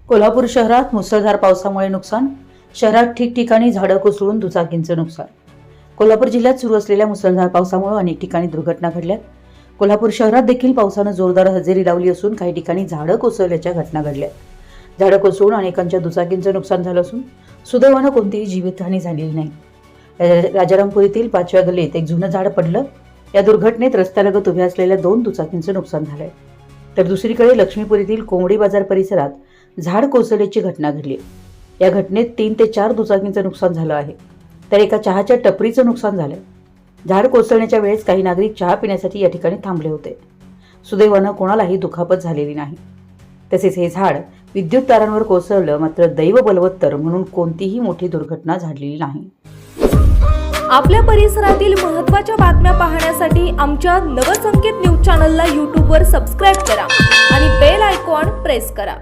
कोल्हापूर शहरात मुसळधार पावसामुळे नुकसान. शहरात ठिकठिकाणी झाडं कोसळून दुचाकींचं नुकसान. कोल्हापूर जिल्ह्यात सुरू असलेल्या मुसळधार पावसामुळे अनेक ठिकाणी दुर्घटना घडल्या. कोल्हापूर शहरात देखील पावसानं जोरदार हजेरी लावली असून काही ठिकाणी झाडं कोसळल्याच्या घटना घडल्या. झाडं कोसळून अनेकांच्या दुचाकींचं नुकसान झालं असून सुदैवानं कोणतीही जीवितहानी झालेली नाही. राजारामपूर येथील 5व्या गल्लीत एक जुनं झाड पडलं. या दुर्घटनेत रस्त्यालगत उभ्या असलेल्या 2 दुचाकींचं नुकसान झालंय. तर दुसरीकडे लक्ष्मीपूर येथील कोंबडी बाजार परिसरात झाड कोसळल्याची घटना घडली. या घटनेत 3 ते 4 दुचाकींचं नुकसान झालं आहे. तर एका चहाच्या टपरीचं नुकसान झालंय. झाड कोसळण्याच्या वेळेस काही नागरिक चहा पिण्यासाठी या ठिकाणी थांबले होते. सुदैवानं कोणालाही दुखापत झालेली नाही. तसेच हे झाड विद्युत तारांवर कोसळलं, मात्र दैव बलवत्तर म्हणून कोणतीही मोठी दुर्घटना झालेली नाही. आपल्या परिसरातील महत्त्वाच्या बातम्या पाहण्यासाठी आमच्या नवसंकेत न्यूज चॅनलला यूट्यूबवर सबस्क्राईब करा आणि बेल आयकॉन प्रेस करा.